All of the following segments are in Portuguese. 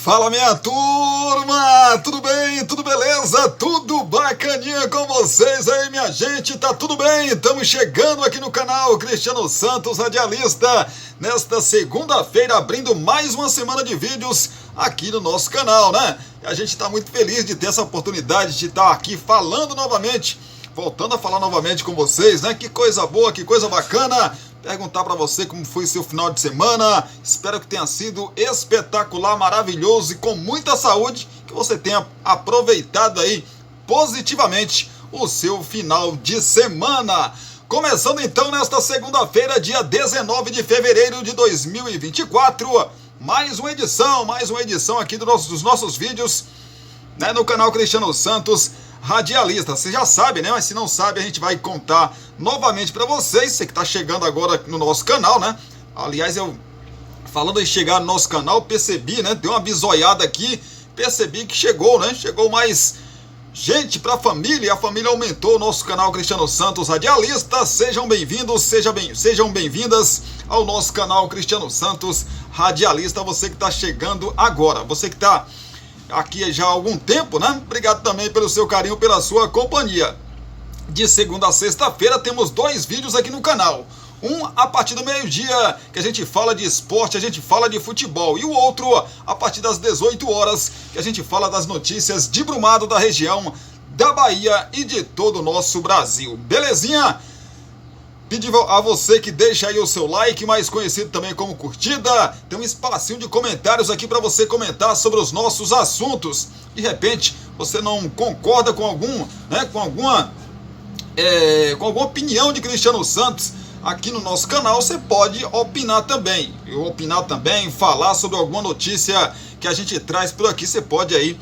Fala, minha turma, tudo bem, tudo beleza, tudo bacaninha com vocês aí, minha gente, tá tudo bem? Estamos chegando aqui no canal Cristiano Santos, radialista, nesta segunda-feira, abrindo mais uma semana de vídeos aqui no nosso canal, né? E a gente tá muito feliz de ter essa oportunidade de estar aqui falando novamente, voltando a falar novamente com vocês, né? Que coisa boa, que coisa bacana. Perguntar para você como foi seu final de semana. Espero que tenha sido espetacular, maravilhoso e com muita saúde, que você tenha aproveitado aí positivamente o seu final de semana. Começando então nesta segunda-feira, dia 19 de fevereiro de 2024, mais uma edição aqui dos nossos vídeos, né, no canal Cristiano Santos Radialista. Você já sabe, né? Mas se não sabe, a gente vai contar novamente para vocês. Você que está chegando agora no nosso canal, né? Aliás, eu falando em chegar no nosso canal, percebi, né? Deu uma bisoiada aqui, percebi que chegou, né? Chegou mais gente para a família aumentou o nosso canal Cristiano Santos Radialista. Sejam bem-vindos, sejam bem-vindas ao nosso canal Cristiano Santos Radialista. Você que está chegando agora, você que está aqui já há algum tempo, né? Obrigado também pelo seu carinho, pela sua companhia. De segunda a sexta-feira temos 2 vídeos aqui no canal. Um a partir do meio-dia, que a gente fala de esporte, a gente fala de futebol. E o outro a partir das 18 horas, que a gente fala das notícias de Brumado, da região, da Bahia e de todo o nosso Brasil. Belezinha? Pedir a você que deixa aí o seu like, mais conhecido também como curtida. Tem um espacinho de comentários aqui para você comentar sobre os nossos assuntos. De repente, você não concorda com com alguma opinião de Cristiano Santos aqui no nosso canal, você pode opinar também. Falar sobre alguma notícia que a gente traz por aqui, você pode aí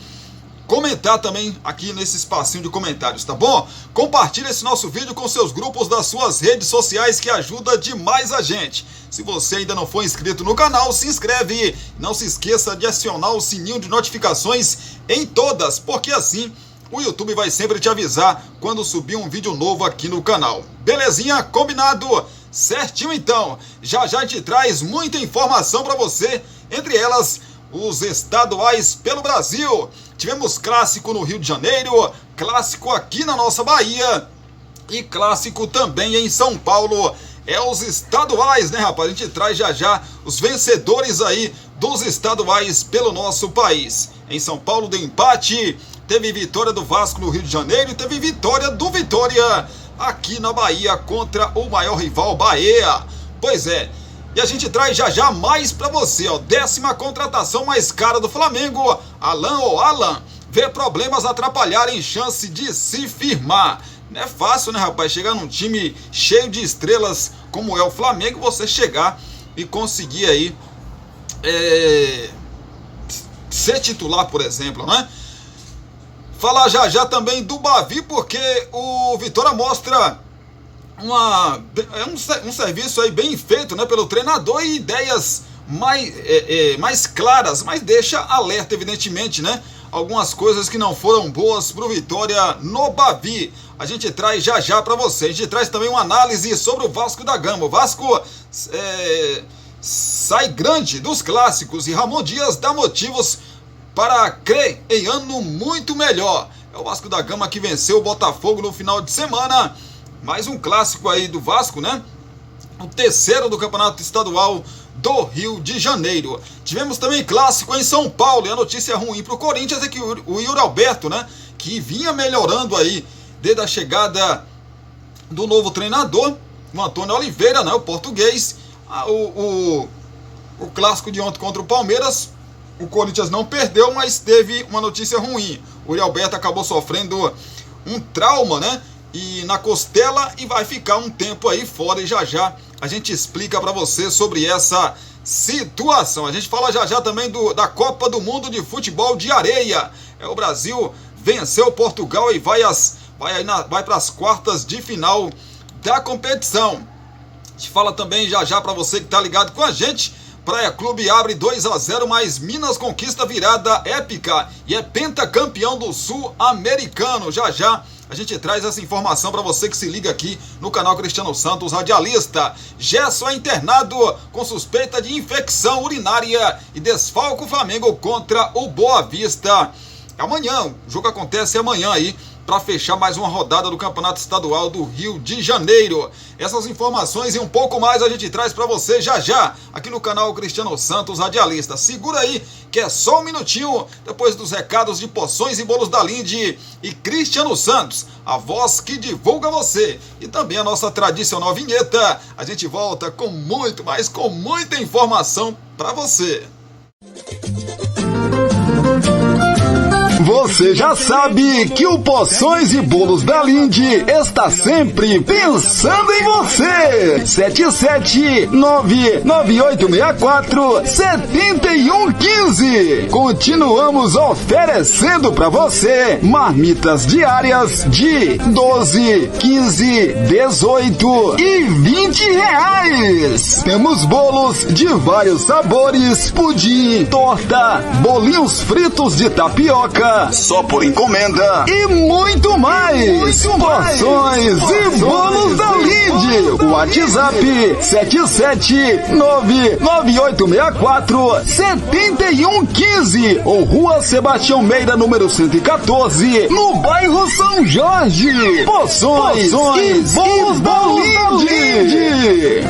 comentar também aqui nesse espacinho de comentários, tá bom? Compartilhe esse nosso vídeo com seus grupos das suas redes sociais, que ajuda demais a gente. Se você ainda não for inscrito no canal, se inscreve. Não se esqueça de acionar o sininho de notificações em todas, porque assim o YouTube vai sempre te avisar quando subir um vídeo novo aqui no canal. Belezinha? Combinado? Certinho então. Já a gente traz muita informação para você, entre elas os estaduais pelo Brasil. Tivemos clássico no Rio de Janeiro, clássico aqui na nossa Bahia e clássico também em São Paulo. É os estaduais, né, rapaz? A gente traz já os vencedores aí dos estaduais pelo nosso país. Em São Paulo deu empate, teve vitória do Vasco no Rio de Janeiro e teve vitória do Vitória aqui na Bahia contra o maior rival, Bahia. Pois é. E a gente traz já mais para você, ó. 10ª contratação mais cara do Flamengo. Alan vê problemas atrapalharem chance de se firmar. Não é fácil, né, rapaz? Chegar num time cheio de estrelas como é o Flamengo, você chegar e conseguir aí ser titular, por exemplo, né? Falar já também do Bavi, porque o Vitória mostra um serviço aí bem feito, né, pelo treinador, e ideias mais claras, mas deixa alerta, evidentemente, né, algumas coisas que não foram boas pro Vitória no Bavi. A gente traz já para você. A gente traz também uma análise sobre o Vasco da Gama. O Vasco sai grande dos clássicos e Ramon Dias dá motivos para crer em ano muito melhor. É o Vasco da Gama que venceu o Botafogo no final de semana. Mais um clássico aí do Vasco, né? O 3º do Campeonato Estadual do Rio de Janeiro. Tivemos também clássico em São Paulo. E a notícia ruim para o Corinthians é que o Yuri Alberto, né, que vinha melhorando aí desde a chegada do novo treinador, o Antônio Oliveira, né, o português. O clássico de ontem contra o Palmeiras, o Corinthians não perdeu, mas teve uma notícia ruim. O Yuri Alberto acabou sofrendo um trauma, né, e na costela, e vai ficar um tempo aí fora, e já a gente explica para você sobre essa situação. A gente fala já também da Copa do Mundo de Futebol de Areia. O Brasil venceu Portugal e vai para as quartas de final da competição. A gente fala também já para você que tá ligado com a gente. Praia Clube abre 2-0, mas Minas conquista virada épica e é pentacampeão do Sul-Americano. Já a gente traz essa informação para você que se liga aqui no canal Cristiano Santos Radialista. Gerson é internado com suspeita de infecção urinária e desfalca o Flamengo contra o Boa Vista. Amanhã, o jogo acontece amanhã aí, para fechar mais uma rodada do Campeonato Estadual do Rio de Janeiro. Essas informações e um pouco mais a gente traz para você já, aqui no canal Cristiano Santos Radialista. Segura aí, que é só um minutinho, depois dos recados de Porções e Bolos da Linde e Cristiano Santos, a voz que divulga você. E também a nossa tradicional vinheta. A gente volta com muito mais, com muita informação para você. Você já sabe que o Porções e Bolos da Linde está sempre pensando em você. 77998647115. Continuamos oferecendo para você marmitas diárias de 12, 15, 18 e 20 reais. Temos bolos de vários sabores, pudim, torta, bolinhos fritos de tapioca, só por encomenda e muito mais. Porções e Bolos da Linde. WhatsApp 77998647115 ou Rua Sebastião Meira, número 114, no bairro São Jorge. Porções e Bolos da Linde.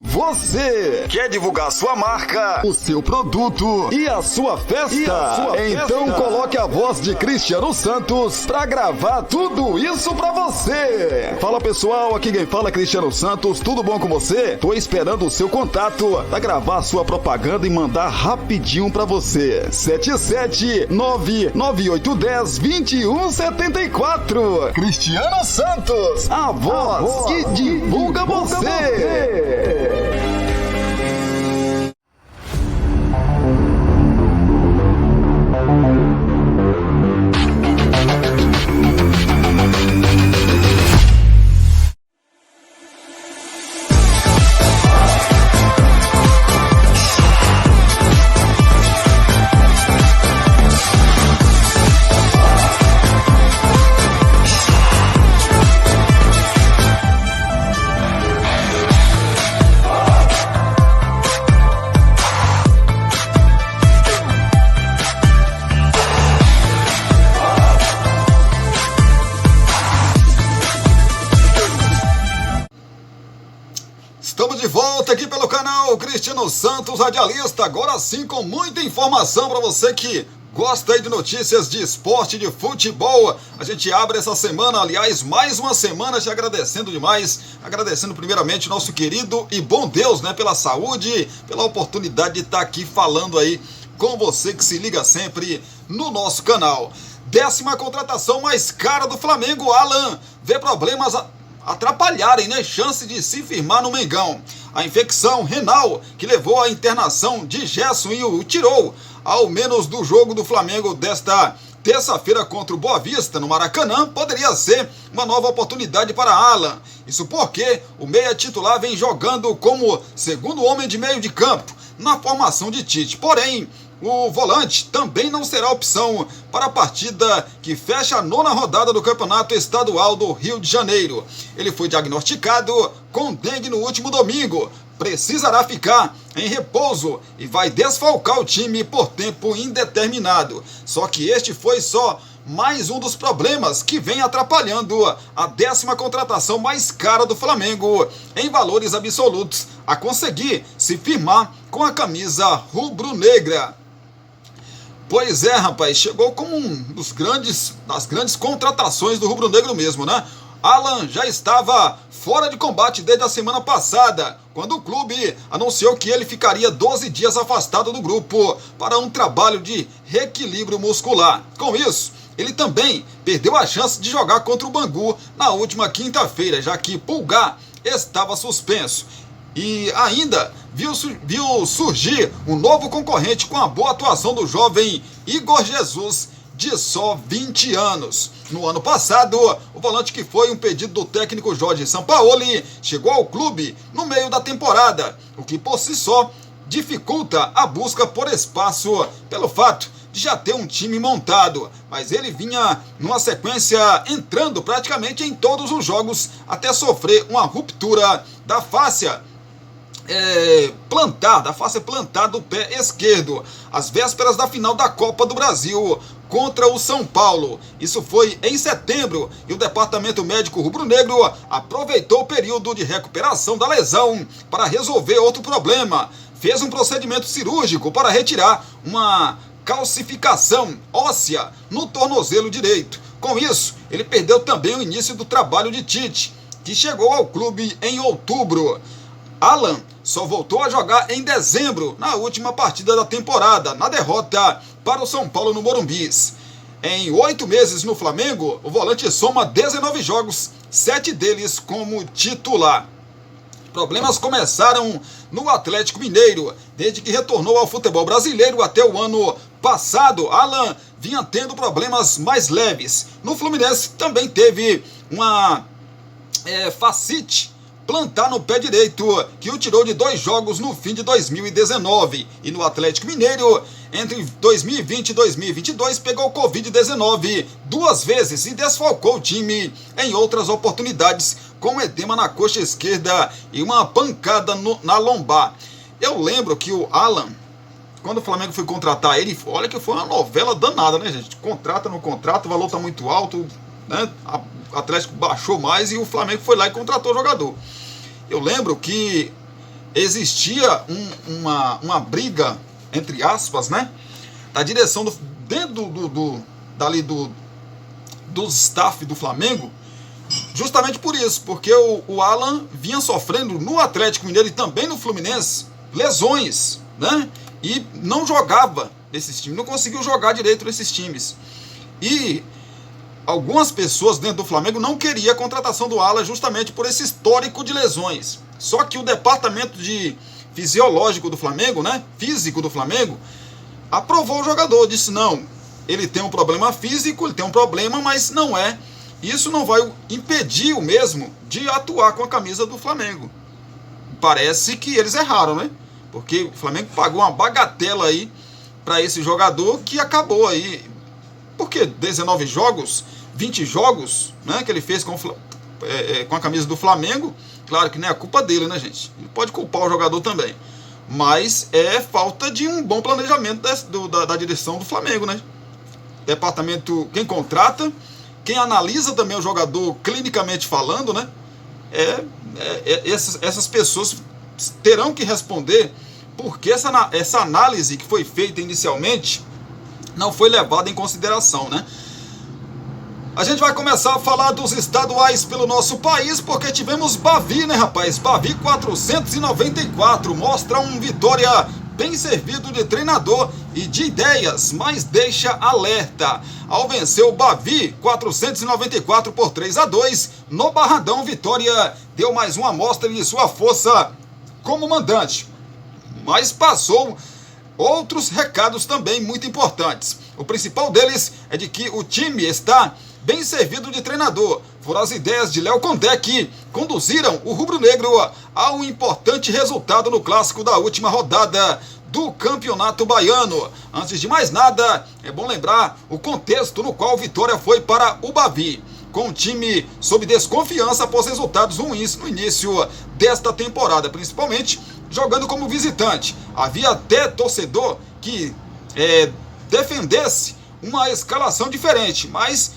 Você quer divulgar sua marca, o seu produto e a sua festa? Então coloque a voz de Cristiano Santos pra gravar tudo isso pra você. Fala pessoal, aqui quem fala é Cristiano Santos, tudo bom com você? Tô esperando o seu contato pra gravar sua propaganda e mandar rapidinho pra você. 77998102174. Cristiano Santos, a voz que divulga você. Estamos de volta aqui pelo canal Cristiano Santos Radialista, agora sim com muita informação para você que gosta aí de notícias de esporte, de futebol. A gente abre essa semana, aliás, mais uma semana, te agradecendo demais, agradecendo primeiramente nosso querido e bom Deus, né, pela saúde, pela oportunidade de estar aqui falando aí com você que se liga sempre no nosso canal. 10ª contratação mais cara do Flamengo, Alan vê problemas atrapalharem, né, chance de se firmar no Mengão. A infecção renal que levou à internação de Gerson e o tirou ao menos do jogo do Flamengo desta terça-feira contra o Boa Vista no Maracanã poderia ser uma nova oportunidade para Alan. Isso porque o meia titular vem jogando como segundo homem de meio de campo na formação de Tite. Porém, o volante também não será opção para a partida que fecha a 9ª rodada do Campeonato Estadual do Rio de Janeiro. Ele foi diagnosticado com dengue no último domingo, precisará ficar em repouso e vai desfalcar o time por tempo indeterminado. Só que este foi só mais um dos problemas que vem atrapalhando a 10ª contratação mais cara do Flamengo em valores absolutos a conseguir se firmar com a camisa rubro-negra. Pois é, rapaz, chegou como das grandes contratações do rubro-negro mesmo, né? Alan já estava fora de combate desde a semana passada, quando o clube anunciou que ele ficaria 12 dias afastado do grupo para um trabalho de reequilíbrio muscular. Com isso, ele também perdeu a chance de jogar contra o Bangu na última quinta-feira, já que Pulgar estava suspenso. E ainda viu surgir um novo concorrente com a boa atuação do jovem Igor Jesus, de só 20 anos. No ano passado, o volante, que foi um pedido do técnico Jorge Sampaoli, chegou ao clube no meio da temporada, o que por si só dificulta a busca por espaço pelo fato de já ter um time montado, mas ele vinha numa sequência entrando praticamente em todos os jogos até sofrer uma ruptura da fáscia plantar do pé esquerdo, às vésperas da final da Copa do Brasil contra o São Paulo. Isso foi em setembro e o departamento médico rubro-negro aproveitou o período de recuperação da lesão para resolver outro problema. Fez um procedimento cirúrgico para retirar uma calcificação óssea no tornozelo direito. Com isso, ele perdeu também o início do trabalho de Tite, que chegou ao clube em outubro. Alan só voltou a jogar em dezembro, na última partida da temporada, na derrota para o São Paulo no Morumbi. Em 8 meses no Flamengo, o volante soma 19 jogos, 7 deles como titular. Problemas começaram no Atlético Mineiro. Desde que retornou ao futebol brasileiro até o ano passado, Alan vinha tendo problemas mais leves. No Fluminense também teve uma fascite plantar no pé direito, que o tirou de 2 jogos no fim de 2019. E no Atlético Mineiro, entre 2020 e 2022, pegou Covid-19 2 vezes e desfalcou o time em outras oportunidades, com edema na coxa esquerda e uma pancada na lombar. Eu lembro que o Alan, quando o Flamengo foi contratar ele, olha que foi uma novela danada, né, gente? Contrata, no contrato, o valor tá muito alto, né? O Atlético baixou mais e o Flamengo foi lá e contratou o jogador. Eu lembro que existia uma briga, entre aspas, né, da direção dentro do staff do Flamengo, justamente por isso, porque o Alan vinha sofrendo no Atlético Mineiro e também no Fluminense lesões, né, e não jogava nesses times, não conseguiu jogar direito nesses times. E algumas pessoas dentro do Flamengo não queriam a contratação do Alan justamente por esse histórico de lesões. Só que o departamento fisiológico do Flamengo, né, físico do Flamengo, aprovou o jogador, disse não, ele tem um problema físico, ele tem um problema, mas não é. Isso não vai impedir o mesmo de atuar com a camisa do Flamengo. Parece que eles erraram, né? Porque o Flamengo pagou uma bagatela aí para esse jogador que acabou aí. Porque 19 jogos, 20 jogos, né, que ele fez com a camisa do Flamengo, claro que não é a culpa dele, né, gente? Ele pode culpar o jogador também. Mas é falta de um bom planejamento da direção do Flamengo, né? Departamento, quem contrata, quem analisa também o jogador clinicamente falando, né? Essas pessoas terão que responder porque essa análise que foi feita inicialmente não foi levada em consideração, né? A gente vai começar a falar dos estaduais pelo nosso país, porque tivemos Bavi, né, rapaz? Bavi 494, mostra um Vitória bem servido de treinador e de ideias, mas deixa alerta. Ao vencer o Bavi 494 por 3-2, no Barradão, Vitória deu mais uma amostra de sua força como mandante, mas passou outros recados também muito importantes. O principal deles é de que o time está bem servido de treinador. Foram as ideias de Léo Condé que conduziram o rubro-negro a um importante resultado no clássico da última rodada do Campeonato Baiano. Antes de mais nada, é bom lembrar o contexto no qual o Vitória foi para o Bavi, com o time sob desconfiança após resultados ruins no início desta temporada, principalmente jogando como visitante. Havia até torcedor que defendesse uma escalação diferente, mais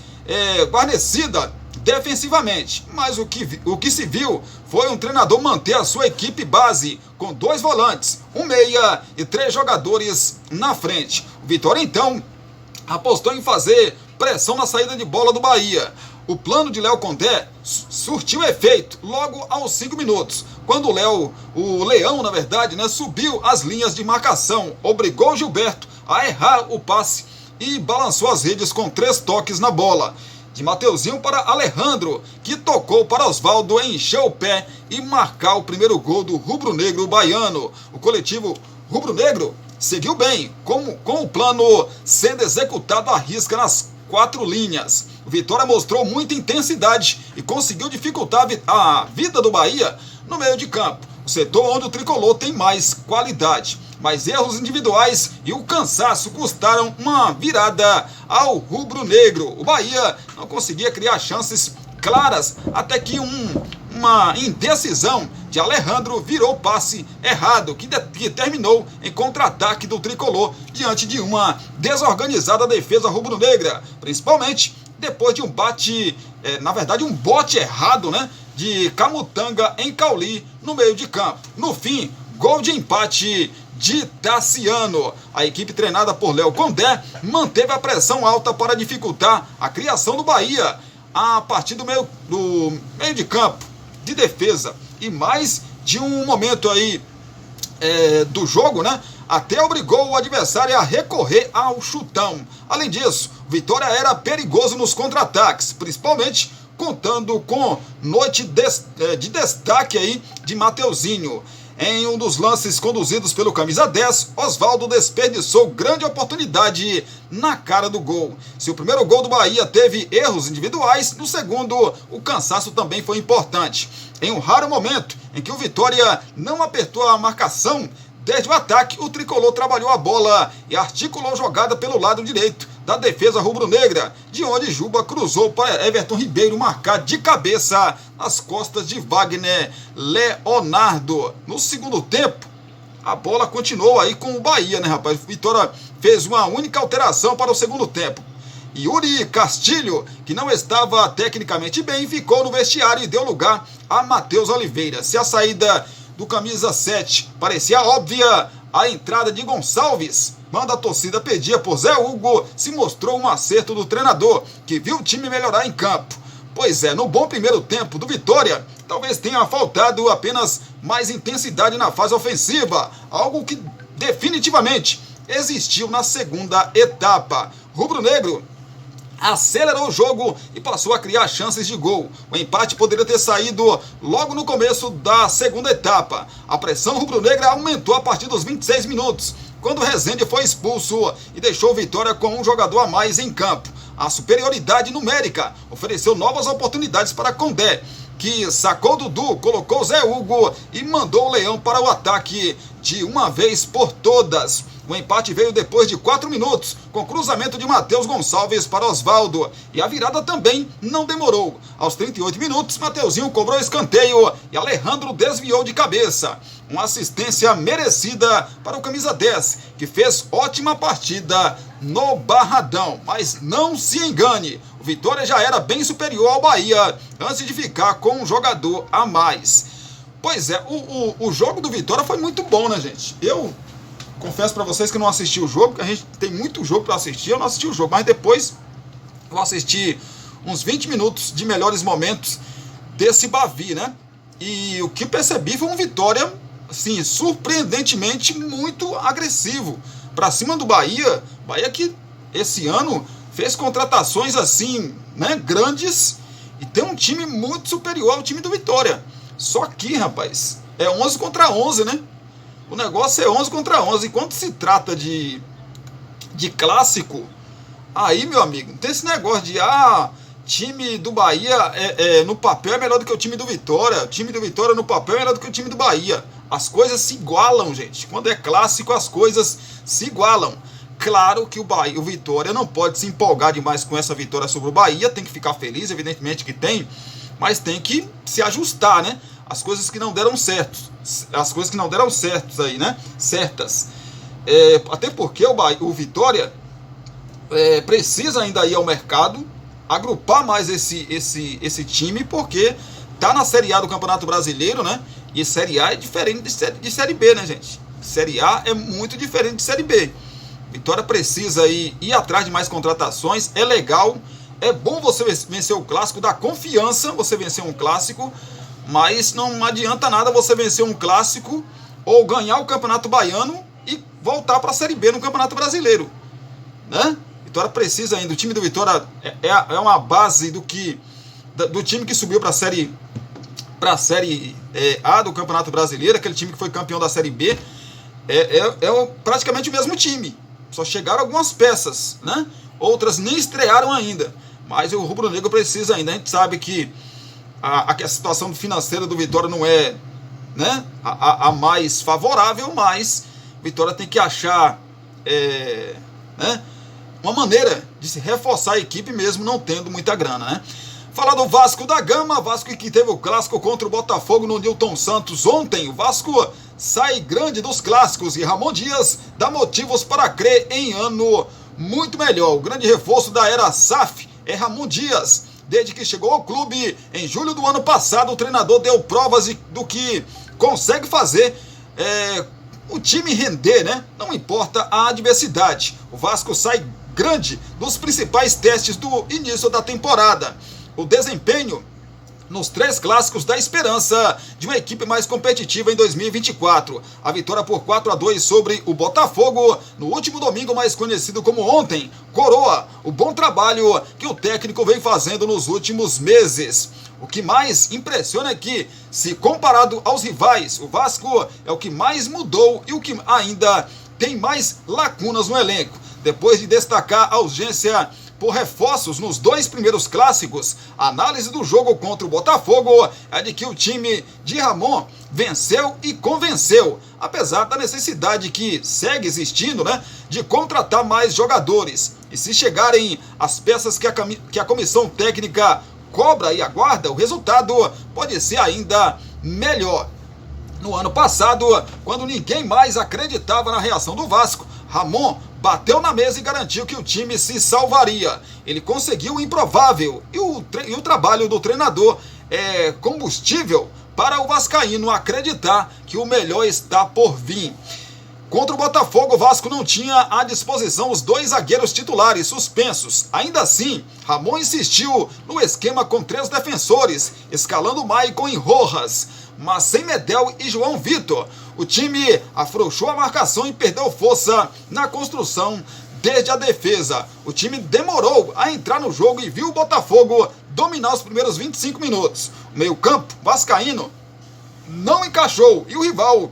guarnecida defensivamente. Mas o que se viu foi um treinador manter a sua equipe base, com 2 volantes, um meia e 3 jogadores na frente. O Vitória, então, apostou em fazer pressão na saída de bola do Bahia. O plano de Léo Condé surtiu efeito logo aos 5 minutos, quando o Leão, na verdade, né, subiu as linhas de marcação, obrigou o Gilberto a errar o passe e balançou as redes com 3 toques na bola. De Mateuzinho para Alejandro, que tocou para Osvaldo encher o pé e marcar o primeiro gol do rubro-negro baiano. O coletivo rubro-negro seguiu bem, com o plano sendo executado à risca nas 4 linhas. O Vitória mostrou muita intensidade e conseguiu dificultar a vida do Bahia no meio de campo. o setor onde o tricolor tem mais qualidade. Mas erros individuais e o cansaço custaram uma virada ao rubro-negro. O Bahia não conseguia criar chances claras até que uma indecisão de Alejandro virou passe errado, que terminou em contra-ataque do tricolor diante de uma desorganizada defesa rubro-negra, principalmente depois de um bote errado, né, de Camutanga em Cauli no meio de campo. No fim, gol de empate de Tassiano. A equipe treinada por Léo Condé manteve a pressão alta para dificultar a criação do Bahia a partir do meio de campo de defesa, e mais de um momento aí do jogo, né, até obrigou o adversário a recorrer ao chutão. Além disso, Vitória era perigoso nos contra-ataques, principalmente contando com noite de destaque aí de Mateuzinho. Em um dos lances conduzidos pelo camisa 10, Osvaldo desperdiçou grande oportunidade na cara do gol. Se o primeiro gol do Bahia teve erros individuais, no segundo o cansaço também foi importante. Em um raro momento em que o Vitória não apertou a marcação, desde o ataque, o tricolor trabalhou a bola e articulou jogada pelo lado direito da defesa rubro-negra, de onde Juba cruzou para Everton Ribeiro marcar de cabeça nas costas de Wagner Leonardo. No segundo tempo, a bola continuou aí com o Bahia, né, rapaz? Vitória fez uma única alteração para o segundo tempo. Yuri Castilho, que não estava tecnicamente bem, ficou no vestiário e deu lugar a Matheus Oliveira. Se a saída do camisa 7 parecia óbvia, a entrada de Gonçalves, quando a torcida pedia por Zé Hugo, se mostrou um acerto do treinador, que viu o time melhorar em campo. Pois é, no bom primeiro tempo do Vitória, talvez tenha faltado apenas mais intensidade na fase ofensiva, algo que definitivamente existiu na segunda etapa. Rubro-negro acelerou o jogo e passou a criar chances de gol. O empate poderia ter saído logo no começo da segunda etapa. A pressão rubro-negra aumentou a partir dos 26 minutos, quando Rezende foi expulso e deixou Vitória com um jogador a mais em campo. A superioridade numérica ofereceu novas oportunidades para Condé, que sacou Dudu, colocou Zé Hugo e mandou o Leão para o ataque de uma vez por todas. O empate veio depois de 4 minutos, com cruzamento de Matheus Gonçalves para Osvaldo. E a virada também não demorou. Aos 38 minutos, Mateuzinho cobrou escanteio e Alejandro desviou de cabeça. Uma assistência merecida para o camisa 10, que fez ótima partida no Barradão. Mas não se engane, o Vitória já era bem superior ao Bahia antes de ficar com um jogador a mais. Pois é, o jogo do Vitória foi muito bom, né, gente? Eu confesso para vocês que não assisti o jogo, porque a gente tem muito jogo para assistir. Eu não assisti o jogo, mas depois eu assisti uns 20 minutos de melhores momentos desse Bavi, né? E o que percebi foi um Vitória, assim, surpreendentemente muito agressivo para cima do Bahia. Bahia que esse ano fez contratações assim, né, grandes, e tem um time muito superior ao time do Vitória. Só que, rapaz, é 11 contra 11, né? O negócio é 11 contra 11. Enquanto se trata de clássico, aí, meu amigo, não tem esse negócio de time do Bahia no papel é melhor do que o time do Vitória. O time do Vitória no papel é melhor do que o time do Bahia. As coisas se igualam, gente. Quando é clássico, as coisas se igualam. Claro que o Vitória não pode se empolgar demais com essa vitória sobre o Bahia. Tem que ficar feliz, evidentemente que tem, mas tem que se ajustar, né? As coisas que não deram certo. As coisas que não deram certos aí, né? Certas. Até porque o Vitória precisa ainda ir ao mercado, agrupar mais esse time, porque tá na Série A do Campeonato Brasileiro, né? E Série A é diferente de Série B, né, gente? Série A é muito diferente de Série B. Vitória precisa ir atrás de mais contratações. É legal, é bom você vencer o clássico, dá confiança você vencer um clássico, mas não adianta nada você vencer um clássico ou ganhar o Campeonato Baiano e voltar para a Série B no Campeonato Brasileiro, né? Vitória precisa ainda. O time do Vitória é uma base do time que subiu para a Série A do Campeonato Brasileiro, aquele time que foi campeão da Série B. Praticamente o mesmo time. Só chegaram algumas peças, né? Outras nem estrearam ainda. Mas o rubro-negro precisa ainda. A gente sabe que a situação financeira do Vitória não né, a mais favorável, mas Vitória tem que achar né, uma maneira de se reforçar a equipe mesmo não tendo muita grana, né? Falar do Vasco da Gama, Vasco que teve o clássico contra o Botafogo no Newton Santos ontem. O Vasco sai grande dos clássicos e Ramon Dias dá motivos para crer em ano muito melhor. O grande reforço da era SAF é Ramon Dias. Desde que chegou ao clube em julho do ano passado, o treinador deu provas do que consegue fazer o time render, né? Não importa a adversidade. O Vasco sai grande dos principais testes do início da temporada. O desempenho nos 3 clássicos dá esperança de uma equipe mais competitiva em 2024. A vitória por 4-2 sobre o Botafogo no último domingo, mais conhecido como ontem, coroa o bom trabalho que o técnico vem fazendo nos últimos meses. O que mais impressiona é que, se comparado aos rivais, o Vasco é o que mais mudou e o que ainda tem mais lacunas no elenco. Depois de destacar a urgência por reforços nos 2 primeiros clássicos, a análise do jogo contra o Botafogo é de que o time de Ramon venceu e convenceu, apesar da necessidade que segue existindo, né, de contratar mais jogadores. E se chegarem as peças que a comissão técnica cobra e aguarda, o resultado pode ser ainda melhor. No ano passado, quando ninguém mais acreditava na reação do Vasco, Ramon bateu na mesa e garantiu que o time se salvaria. Ele conseguiu o improvável e o trabalho do treinador é combustível para o vascaíno acreditar que o melhor está por vir. Contra o Botafogo, o Vasco não tinha à disposição os 2 zagueiros titulares suspensos. Ainda assim, Ramon insistiu no esquema com 3 defensores, escalando Maicon e Rojas, mas sem Medel e João Vitor. O time afrouxou a marcação e perdeu força na construção desde a defesa. O time demorou a entrar no jogo e viu o Botafogo dominar os primeiros 25 minutos. O meio-campo vascaíno não encaixou e o rival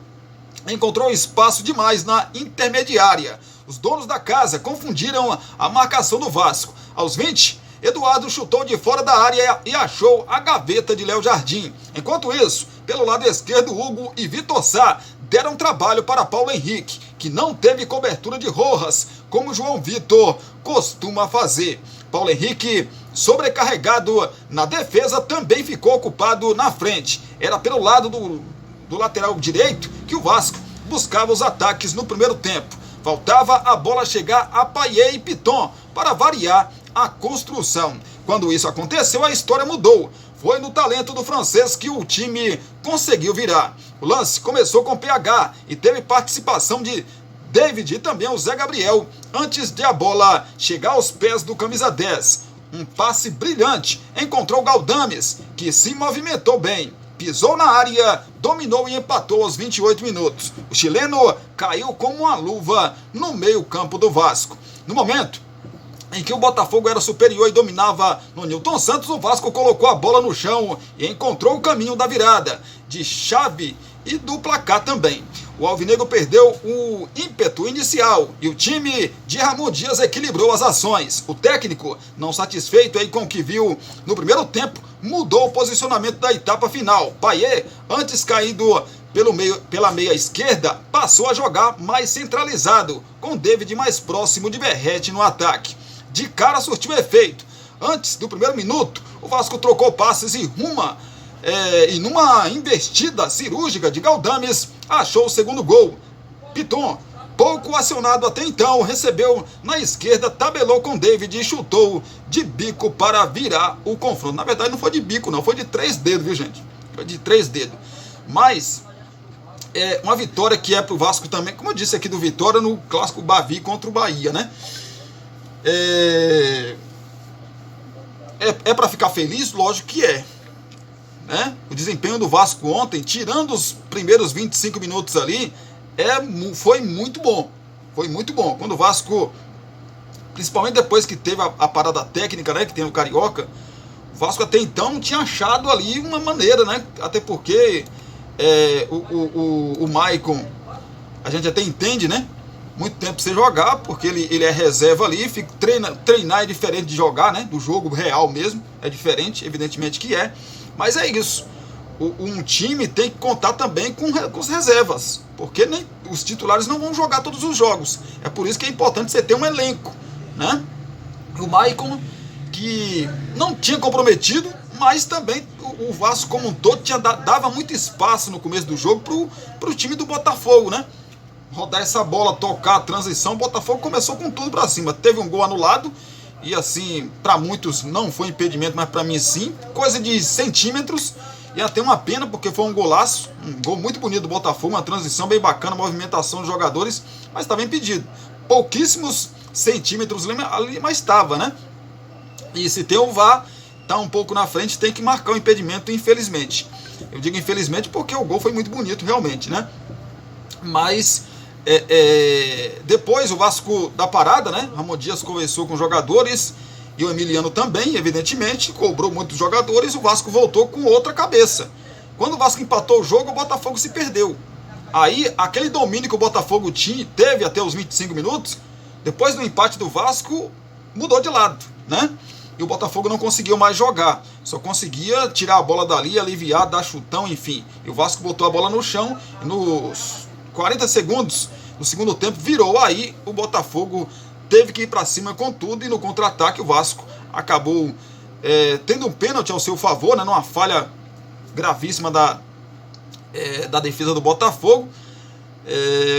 encontrou espaço demais na intermediária. Os donos da casa confundiram a marcação do Vasco. Aos 20, Eduardo chutou de fora da área e achou a gaveta de Léo Jardim. Enquanto isso, pelo lado esquerdo, Hugo e Vitor Sá deram trabalho para Paulo Henrique, que não teve cobertura de Rojas, como João Vitor costuma fazer. Paulo Henrique, sobrecarregado na defesa, também ficou ocupado na frente. Era pelo lado do lateral direito que o Vasco buscava os ataques no primeiro tempo. Faltava a bola chegar a Payet e Piton para variar a construção. Quando isso aconteceu, a história mudou. Foi no talento do francês que o time conseguiu virar. O lance começou com PH e teve participação de David e também o Zé Gabriel antes de a bola chegar aos pés do camisa 10. Um passe brilhante encontrou Galdames, que se movimentou bem. Pisou na área, dominou e empatou aos 28 minutos. O chileno caiu como uma luva no meio-campo do Vasco. No momento em que o Botafogo era superior e dominava no Newton Santos, o Vasco colocou a bola no chão e encontrou o caminho da virada, de chave e do placar também. O alvinegro perdeu o ímpeto inicial e o time de Ramon Dias equilibrou as ações. O técnico, não satisfeito aí com o que viu no primeiro tempo, mudou o posicionamento da etapa final. Payet, antes caído pela meia esquerda, passou a jogar mais centralizado, com David mais próximo de Berrete no ataque. De cara surtiu efeito. Antes do primeiro minuto, o Vasco trocou passes e e numa investida cirúrgica de Galdames, achou o segundo gol. Piton, pouco acionado até então, recebeu na esquerda, tabelou com David e chutou de bico para virar o confronto. Na verdade não foi de bico não, foi de 3 dedos, viu gente? Foi de 3 dedos. Mas é uma vitória que é pro Vasco também, como eu disse aqui do Vitória no clássico Bavi contra o Bahia, né? É para ficar feliz? Lógico que é. Né? O desempenho do Vasco ontem, tirando os primeiros 25 minutos ali, foi muito bom. Foi muito bom. Quando o Vasco, principalmente depois que teve a parada técnica, né, que tem no Carioca, o Vasco até então não tinha achado ali uma maneira, né? Até porque o Maicon, a gente até entende, né? Muito tempo sem jogar, porque ele é reserva ali, treinar é diferente de jogar, né? Do jogo real mesmo, é diferente, evidentemente que é. Mas é isso. um time tem que contar também com as reservas, porque nem os titulares não vão jogar todos os jogos. É por isso que é importante você ter um elenco, né? O Maicon, que não tinha comprometido, mas também o Vasco como um todo dava muito espaço no começo do jogo pro time do Botafogo, né? Rodar essa bola, tocar a transição, o Botafogo começou com tudo para cima. Teve um gol anulado, e assim, para muitos não foi impedimento, mas para mim sim, coisa de centímetros, e até uma pena, porque foi um golaço, um gol muito bonito do Botafogo, uma transição bem bacana, movimentação dos jogadores, mas estava impedido. Pouquíssimos centímetros ali, mas estava, né? E se tem o VAR, tá um pouco na frente, tem que marcar o impedimento, infelizmente. Eu digo infelizmente porque o gol foi muito bonito, realmente, né? Mas depois o Vasco da parada, né? Ramon Dias conversou com os jogadores e o Emiliano também, evidentemente, cobrou muitos jogadores. O Vasco voltou com outra cabeça. Quando o Vasco empatou o jogo, o Botafogo se perdeu. Aí, aquele domínio que o Botafogo teve até os 25 minutos, depois do empate do Vasco, mudou de lado, né? E o Botafogo não conseguiu mais jogar, só conseguia tirar a bola dali, aliviar, dar chutão, enfim. E o Vasco botou a bola no chão, e nos 40 segundos do segundo tempo virou. Aí o Botafogo teve que ir para cima com tudo, e no contra-ataque o Vasco acabou tendo um pênalti ao seu favor, né, numa falha gravíssima da defesa do Botafogo.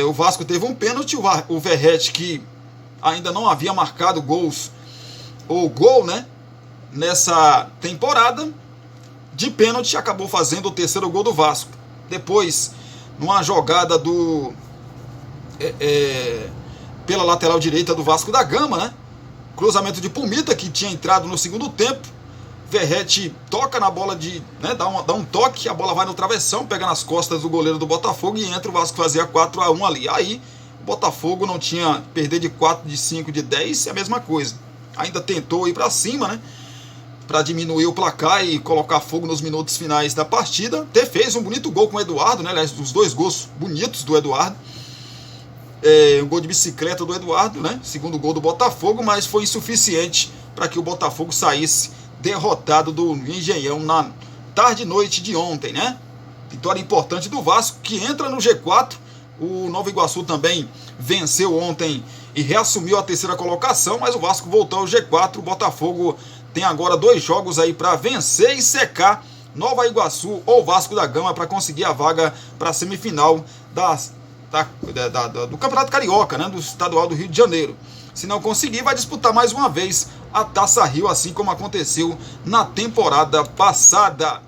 O Vasco teve um pênalti, o Verratti, que ainda não havia marcado gol, né, nessa temporada, de pênalti, acabou fazendo o terceiro gol do Vasco. Depois, numa jogada pela lateral direita do Vasco da Gama, né, cruzamento de Pumita, que tinha entrado no segundo tempo, Verratti toca na bola, dá um toque, a bola vai no travessão, pega nas costas do goleiro do Botafogo e entra. O Vasco fazia 4-1 ali. Aí o Botafogo não tinha, perder de 4, de 5, de 10, é a mesma coisa. Ainda tentou ir para cima, né, para diminuir o placar e colocar fogo nos minutos finais da partida. Até fez um bonito gol com o Eduardo, né, aliás, os dois gols bonitos do Eduardo. Um gol de bicicleta do Eduardo, né, segundo gol do Botafogo, mas foi insuficiente para que o Botafogo saísse derrotado do Engenhão na tarde e noite de ontem, né? Vitória importante do Vasco, que entra no G4. O Nova Iguaçu também venceu ontem e reassumiu a terceira colocação, mas o Vasco voltou ao G4. O Botafogo tem agora 2 jogos aí para vencer e secar Nova Iguaçu ou Vasco da Gama para conseguir a vaga para a semifinal do Campeonato Carioca, né, do Estadual do Rio de Janeiro. Se não conseguir, vai disputar mais uma vez a Taça Rio, assim como aconteceu na temporada passada.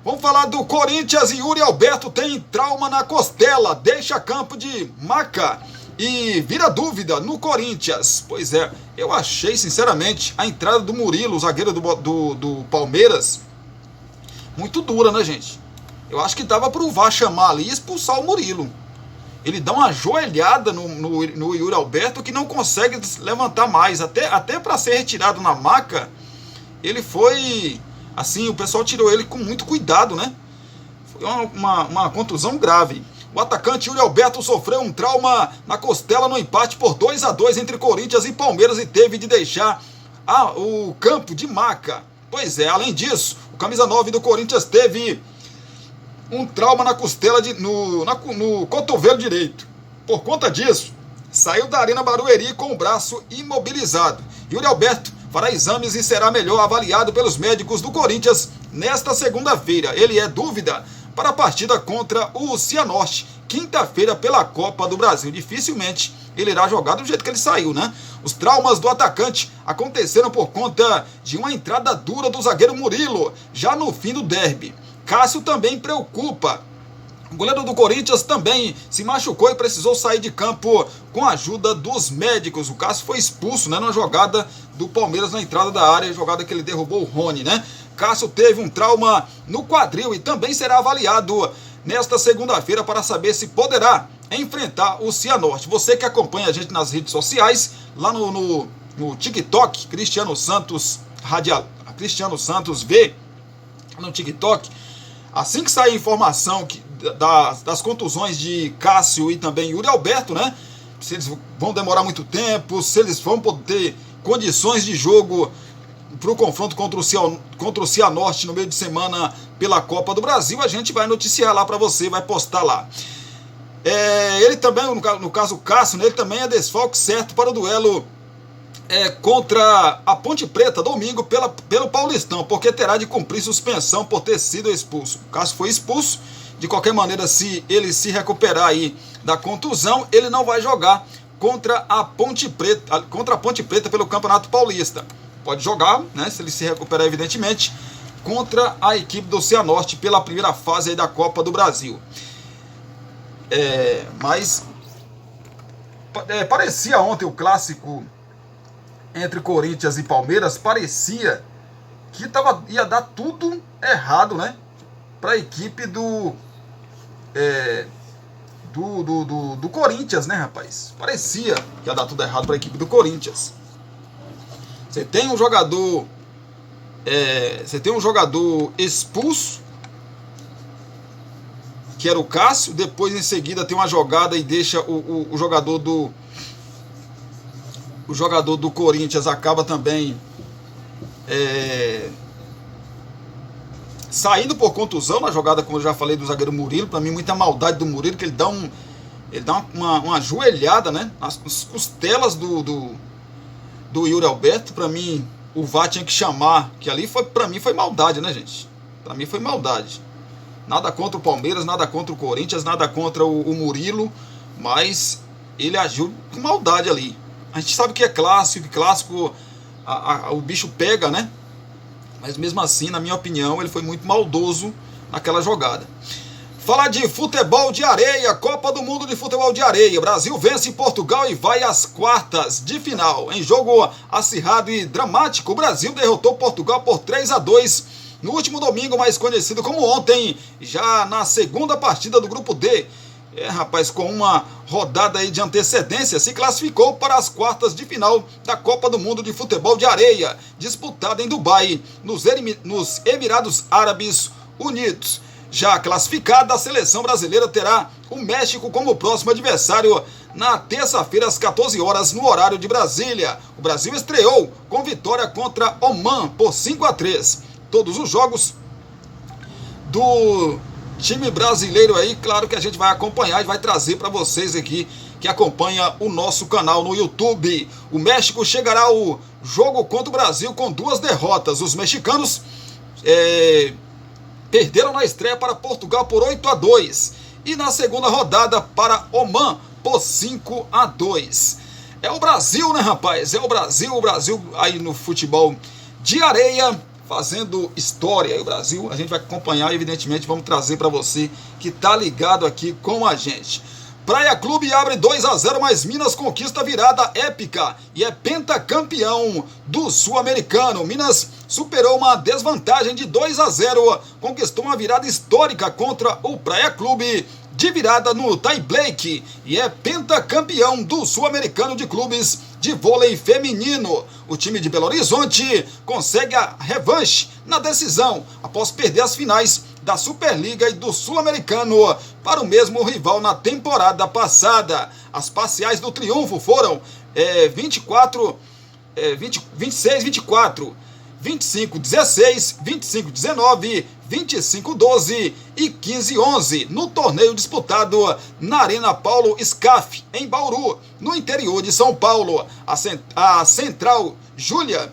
Vamos falar do Corinthians. E Yuri Alberto tem trauma na costela, deixa campo de maca e vira dúvida no Corinthians. Pois é, eu achei sinceramente a entrada do Murilo, o zagueiro do Palmeiras, muito dura, né, gente? Eu acho que dava pro VAR chamar ali e expulsar o Murilo. Ele dá uma joelhada no Yuri Alberto, que não consegue levantar mais. Até para ser retirado na maca, ele foi... Assim, o pessoal tirou ele com muito cuidado, né? Foi uma contusão grave. O atacante Yuri Alberto sofreu um trauma na costela no empate por 2-2 entre Corinthians e Palmeiras e teve de deixar o campo de maca. Pois é, além disso, o camisa 9 do Corinthians teve um trauma na costela, no cotovelo direito. Por conta disso, saiu da Arena Barueri com o braço imobilizado. Yuri Alberto fará exames e será melhor avaliado pelos médicos do Corinthians nesta segunda-feira. Ele é dúvida para a partida contra o Cianorte, quinta-feira pela Copa do Brasil. Dificilmente ele irá jogar do jeito que ele saiu, né? Os traumas do atacante aconteceram por conta de uma entrada dura do zagueiro Murilo, já no fim do derby. Cássio também preocupa. O goleiro do Corinthians também se machucou e precisou sair de campo com a ajuda dos médicos. O Cássio foi expulso, né, numa jogada do Palmeiras na entrada da área, jogada que ele derrubou o Rony, né? Cássio teve um trauma no quadril e também será avaliado nesta segunda-feira para saber se poderá enfrentar o Cianorte. Você que acompanha a gente nas redes sociais, lá no TikTok, Cristiano Santos V, no TikTok, assim que sair a informação das contusões de Cássio e também Yuri Alberto, né? Se eles vão demorar muito tempo, se eles vão poder ter condições de jogo o confronto contra o Cianorte no meio de semana pela Copa do Brasil, a gente vai noticiar lá para você, vai postar lá. Ele também, no caso o Cássio, né, ele também é desfalque certo para o duelo contra a Ponte Preta domingo pelo Paulistão, porque terá de cumprir suspensão por ter sido expulso. O Cássio foi expulso, de qualquer maneira, se ele se recuperar aí da contusão, ele não vai jogar contra a Ponte Preta pelo Campeonato Paulista. Pode jogar, né, se ele se recuperar, evidentemente, contra a equipe do Cianorte pela primeira fase aí da Copa do Brasil. Mas parecia ontem o clássico entre Corinthians e Palmeiras, parecia que ia dar tudo errado, né, para a equipe do Corinthians, né, rapaz? Parecia que ia dar tudo errado para a equipe do Corinthians. Você tem um jogador expulso, que era o Cássio, depois em seguida tem uma jogada e deixa o jogador do Corinthians acaba também saindo por contusão na jogada, como eu já falei, do zagueiro Murilo. Para mim, muita maldade do Murilo, que ele dá uma joelhada, né, nas costelas do Yuri Alberto. Para mim, o VAR tinha que chamar, que ali para mim foi maldade, né, gente? Para mim foi maldade. Nada contra o Palmeiras, nada contra o Corinthians, nada contra o Murilo, mas ele agiu com maldade ali. A gente sabe que é clássico, o bicho pega, né? Mas mesmo assim, na minha opinião, ele foi muito maldoso naquela jogada. Falar de futebol de areia, Copa do Mundo de futebol de areia. Brasil vence Portugal e vai às quartas de final. Em jogo acirrado e dramático, o Brasil derrotou Portugal por 3-2 no último domingo, mais conhecido como ontem, já na segunda partida do grupo D. Rapaz, com uma rodada aí de antecedência, se classificou para as quartas de final da Copa do Mundo de Futebol de Areia, disputada em Dubai, nos Emirados Árabes Unidos. Já classificada, a seleção brasileira terá o México como próximo adversário na terça-feira às 14 horas no horário de Brasília. O Brasil estreou com vitória contra Oman por 5-3. Todos os jogos do time brasileiro aí, claro que a gente vai acompanhar e vai trazer para vocês aqui que acompanha o nosso canal no YouTube. O México chegará ao jogo contra o Brasil com 2 derrotas. Os mexicanos perderam na estreia para Portugal por 8-2 e na segunda rodada para Oman por 5-2. É o Brasil, né, rapaz? É o Brasil aí no futebol de areia fazendo história. E o Brasil, a gente vai acompanhar, evidentemente, vamos trazer para você que tá ligado aqui com a gente. Praia Clube abre 2-0, mas Minas conquista a virada épica e é pentacampeão do Sul-Americano. Minas superou uma desvantagem de 2-0, conquistou uma virada histórica contra o Praia Clube de virada no Tie Blake e é pentacampeão do Sul-Americano de clubes de vôlei feminino. O time de Belo Horizonte consegue a revanche na decisão após perder as finais da Superliga e do Sul-Americano para o mesmo rival na temporada passada. As parciais do triunfo foram 26-24, 25-16, 25-19, 25-12 e 15-11 no torneio disputado na Arena Paulo Scaff, em Bauru, no interior de São Paulo. A central Júlia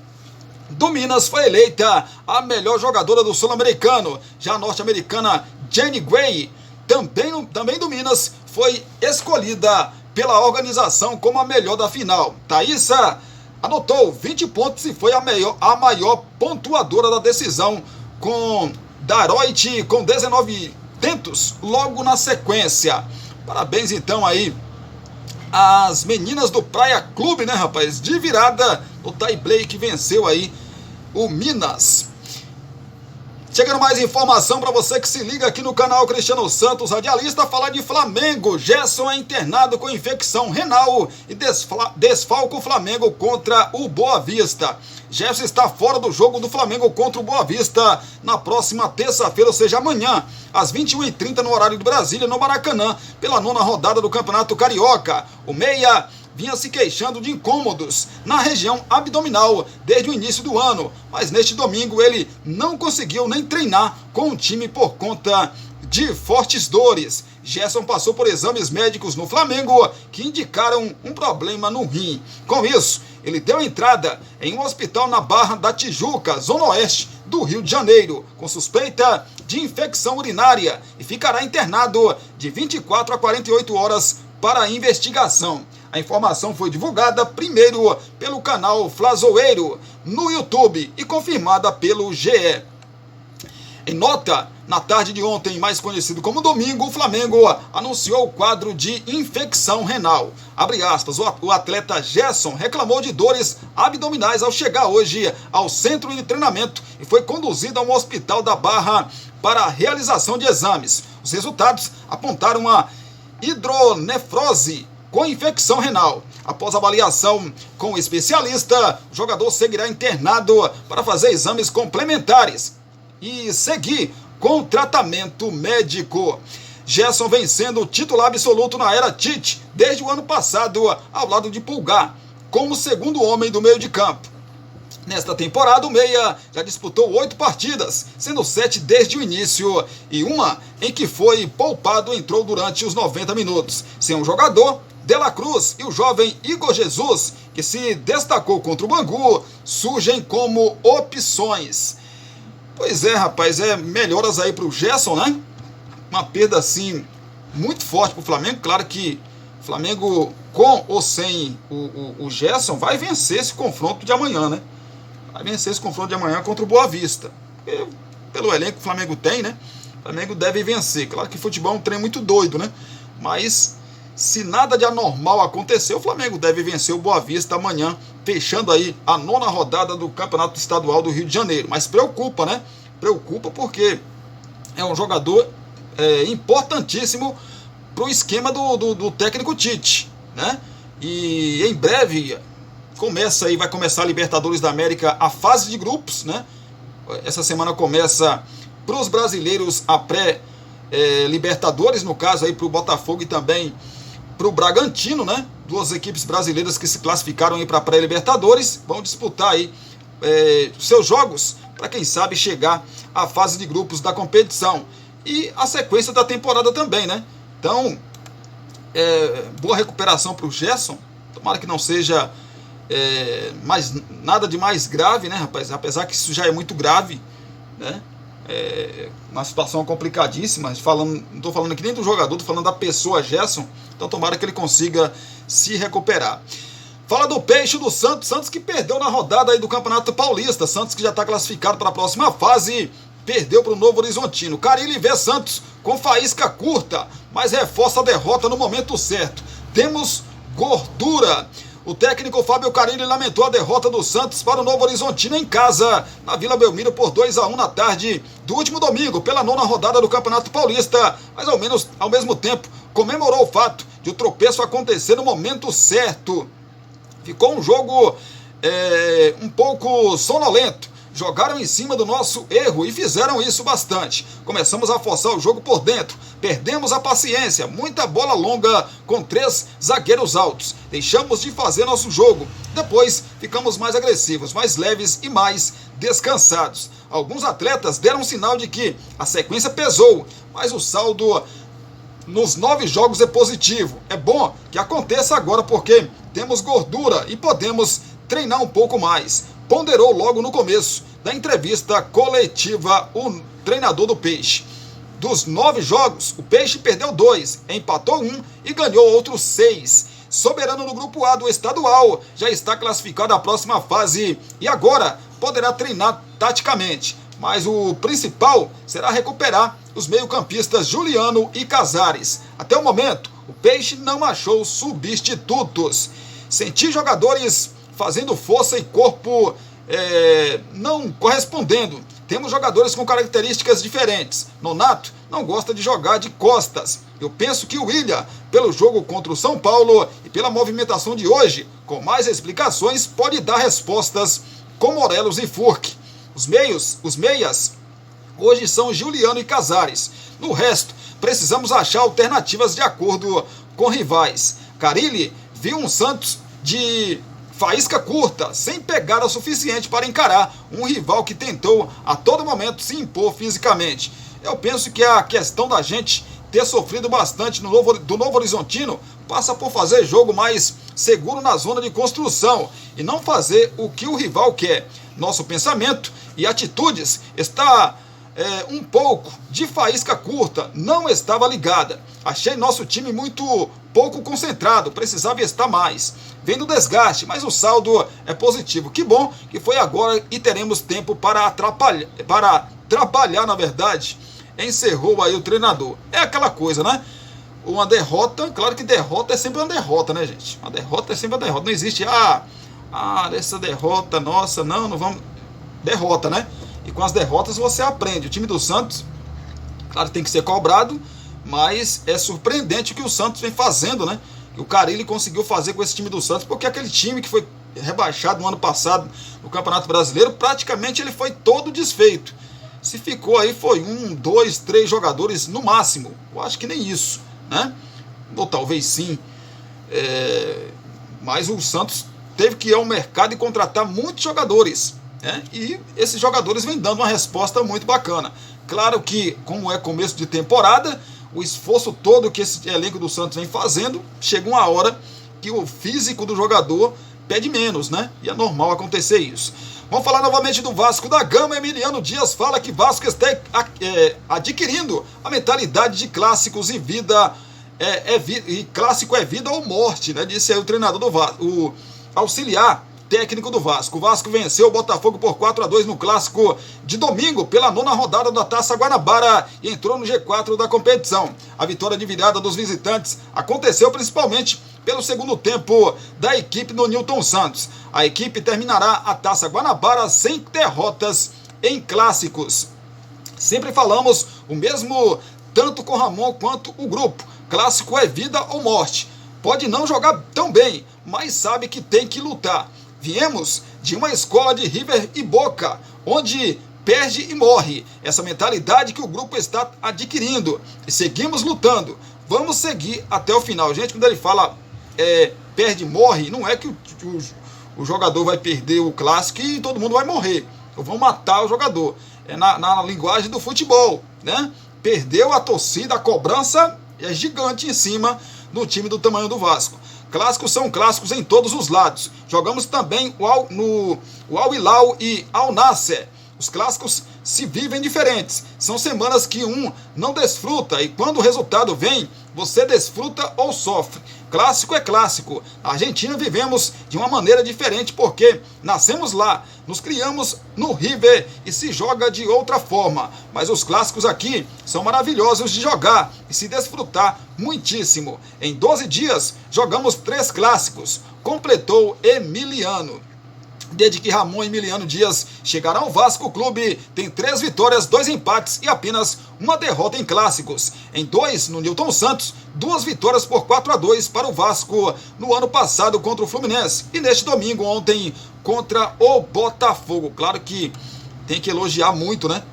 do Minas foi eleita a melhor jogadora do Sul-Americano. Já a norte-americana Jenny Gray, também do Minas, foi escolhida pela organização como a melhor da final. Thaísa anotou 20 pontos e foi a maior pontuadora da decisão, com Daroit com 19 tentos logo na sequência. Parabéns então aí as meninas do Praia Clube, né, rapaz? De virada, o Tie Blake venceu aí o Minas. Chegando mais informação para você que se liga aqui no canal Cristiano Santos Radialista. Falar de Flamengo. Gerson é internado com infecção renal e desfalca o Flamengo contra o Boa Vista. Gerson está fora do jogo do Flamengo contra o Boa Vista na próxima terça-feira, ou seja, amanhã, às 21h30 no horário de Brasília, no Maracanã, pela 9ª rodada do Campeonato Carioca. O meia vinha se queixando de incômodos na região abdominal desde o início do ano, mas neste domingo ele não conseguiu nem treinar com o time por conta de fortes dores. Gerson passou por exames médicos no Flamengo que indicaram um problema no rim. Com isso, ele deu entrada em um hospital na Barra da Tijuca, zona oeste do Rio de Janeiro, com suspeita de infecção urinária e ficará internado de 24 a 48 horas para a investigação. A informação foi divulgada primeiro pelo canal Flazoeiro no YouTube e confirmada pelo GE. Em nota, na tarde de ontem, mais conhecido como domingo, o Flamengo anunciou o quadro de infecção renal. Abre aspas, o atleta Gerson reclamou de dores abdominais ao chegar hoje ao centro de treinamento e foi conduzido a um hospital da Barra para a realização de exames. Os resultados apontaram uma hidronefrose com infecção renal. Após avaliação com o especialista, o jogador seguirá internado para fazer exames complementares e seguir com tratamento médico. Gerson vem sendo titular absoluto na era Tite desde o ano passado, ao lado de Pulgar, como segundo homem do meio de campo. Nesta temporada, o meia já disputou 8 partidas, sendo 7 desde o início, e uma em que foi poupado entrou durante os 90 minutos. Sem um jogador, De La Cruz e o jovem Igor Jesus, que se destacou contra o Bangu, surgem como opções. Pois é, rapaz, melhoras aí para o Gerson, né? Uma perda, assim, muito forte para o Flamengo. Claro que o Flamengo, com ou sem o Gerson, vai vencer esse confronto de amanhã, né? Vai vencer esse confronto de amanhã contra o Boa Vista. Porque, pelo elenco que o Flamengo tem, né? O Flamengo deve vencer. Claro que futebol é um trem muito doido, né? Mas, se nada de anormal acontecer, o Flamengo deve vencer o Boa Vista amanhã, fechando aí a 9ª rodada do Campeonato Estadual do Rio de Janeiro. Mas preocupa, né? Preocupa porque é um jogador importantíssimo para o esquema do técnico Tite, né? E em breve vai começar a Libertadores da América, a fase de grupos, né? Essa semana começa para os brasileiros a pré-Libertadores, no caso aí para o Botafogo e também para o Bragantino, né? 2 equipes brasileiras que se classificaram aí para a pré-Libertadores vão disputar aí seus jogos para quem sabe chegar à fase de grupos da competição e a sequência da temporada também, né? Então, boa recuperação para o Gerson. Tomara que não seja nada de mais grave, né, rapaz? Apesar que isso já é muito grave, né? Uma situação complicadíssima. Não estou falando aqui nem do jogador, estou falando da pessoa Gerson. Então tomara que ele consiga se recuperar. Fala do Peixe do Santos que perdeu na rodada aí do Campeonato Paulista. Santos que já está classificado para a próxima fase, perdeu para o Novo Horizontino. Carille vê Santos com faísca curta, mas reforça a derrota no momento certo. Temos gordura. O técnico Fábio Carille lamentou a derrota do Santos para o Novo Horizontino em casa, na Vila Belmiro, por 2-1 na tarde do último domingo, pela 9ª rodada do Campeonato Paulista, mas ao mesmo tempo comemorou o fato de o tropeço acontecer no momento certo. Ficou um jogo um pouco sonolento. Jogaram em cima do nosso erro e fizeram isso bastante. Começamos a forçar o jogo por dentro. Perdemos a paciência. Muita bola longa com 3 zagueiros altos. Deixamos de fazer nosso jogo. Depois ficamos mais agressivos, mais leves e mais descansados. Alguns atletas deram sinal de que a sequência pesou, mas o saldo nos 9 jogos é positivo. É bom que aconteça agora porque temos gordura e podemos treinar um pouco mais. Ponderou logo no começo da entrevista coletiva o treinador do Peixe. Dos 9 jogos, o Peixe perdeu 2, empatou 1 e ganhou outros 6. Soberano no grupo A do estadual, já está classificado à próxima fase e agora poderá treinar taticamente. Mas o principal será recuperar os meio-campistas Juliano e Casares. Até o momento, o Peixe não achou substitutos. Senti jogadores fazendo força e corpo não correspondendo. Temos jogadores com características diferentes. Nonato não gosta de jogar de costas. Eu penso que o William, pelo jogo contra o São Paulo e pela movimentação de hoje, com mais explicações, pode dar respostas com Morelos e Furque. Os meias, hoje são Juliano e Casares. No resto, precisamos achar alternativas de acordo com rivais. Carille viu um Santos de faísca curta, sem pegada suficiente para encarar um rival que tentou a todo momento se impor fisicamente. Eu penso que a questão da gente ter sofrido bastante do Novo Horizontino passa por fazer jogo mais seguro na zona de construção e não fazer o que o rival quer. Nosso pensamento e atitudes está um pouco de faísca curta, não estava ligada. Achei nosso time muito pouco concentrado, precisava estar mais. Vem do desgaste, mas o saldo é positivo. Que bom que foi agora e teremos tempo para trabalhar, na verdade. Encerrou aí o treinador. É aquela coisa, né? Uma derrota, claro que derrota é sempre uma derrota, né, gente? Uma derrota é sempre uma derrota. Não existe, essa derrota, nossa, não vamos... Derrota, né? E com as derrotas você aprende. O time do Santos, claro, tem que ser cobrado, mas é surpreendente o que o Santos vem fazendo, né? Que o Carille conseguiu fazer com esse time do Santos, porque aquele time que foi rebaixado no ano passado no Campeonato Brasileiro, praticamente ele foi todo desfeito. Se ficou aí, foi 1, 2, 3 jogadores no máximo. Eu acho que nem isso, né? Ou talvez sim. Mas o Santos teve que ir ao mercado e contratar muitos jogadores, né? E esses jogadores vêm dando uma resposta muito bacana. Claro que, como é começo de temporada, o esforço todo que esse elenco do Santos vem fazendo, chega uma hora que o físico do jogador pede menos, né? E é normal acontecer isso. Vamos falar novamente do Vasco da Gama. Emiliano Dias fala que Vasco está adquirindo a mentalidade de clássicos e e clássico é vida ou morte, né? Disse aí o treinador do Vasco, o auxiliar técnico do Vasco. O Vasco venceu o Botafogo por 4-2 no clássico de domingo pela 9ª rodada da Taça Guanabara e entrou no G4 da competição. A vitória de virada dos visitantes aconteceu principalmente pelo segundo tempo da equipe do Nilton Santos. A equipe terminará a Taça Guanabara sem derrotas em clássicos. Sempre falamos o mesmo tanto com Ramon quanto o grupo. Clássico é vida ou morte. Pode não jogar tão bem, mas sabe que tem que lutar. Viemos de uma escola de River e Boca, onde perde e morre. Essa mentalidade que o grupo está adquirindo. E seguimos lutando. Vamos seguir até o final. Gente, quando ele fala perde e morre, não é que o jogador vai perder o clássico e todo mundo vai morrer. Ou vão matar o jogador. É na linguagem do futebol, né? Perdeu a torcida, a cobrança é gigante em cima do time do tamanho do Vasco. Clássicos são clássicos em todos os lados. Jogamos também o Al Hilal e Al Nasser. Os clássicos se vivem diferentes. São semanas que um não desfruta e quando o resultado vem, você desfruta ou sofre. Clássico é clássico. Na Argentina vivemos de uma maneira diferente porque nascemos lá, nos criamos no River e se joga de outra forma. Mas os clássicos aqui são maravilhosos de jogar e se desfrutar muitíssimo. Em 12 dias jogamos 3 clássicos, completou Emiliano. Desde que Ramon e Emiliano Dias chegaram ao Vasco, o clube tem 3 vitórias, 2 empates e apenas uma derrota em clássicos. Em 2, no Nilton Santos, 2 vitórias por 4-2 para o Vasco no ano passado contra o Fluminense. E neste domingo, ontem, contra o Botafogo. Claro que tem que elogiar muito, né?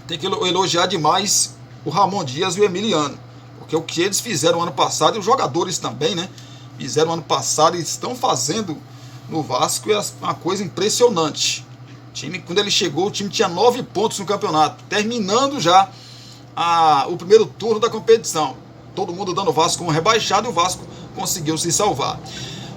Tem que elogiar demais o Ramon Dias e o Emiliano. Porque o que eles fizeram ano passado, e os jogadores também, né? Fizeram ano passado e estão fazendo no Vasco é uma coisa impressionante. O time, quando ele chegou, o time tinha 9 pontos no campeonato, terminando já o primeiro turno da competição. Todo mundo dando o Vasco como rebaixado e o Vasco conseguiu se salvar.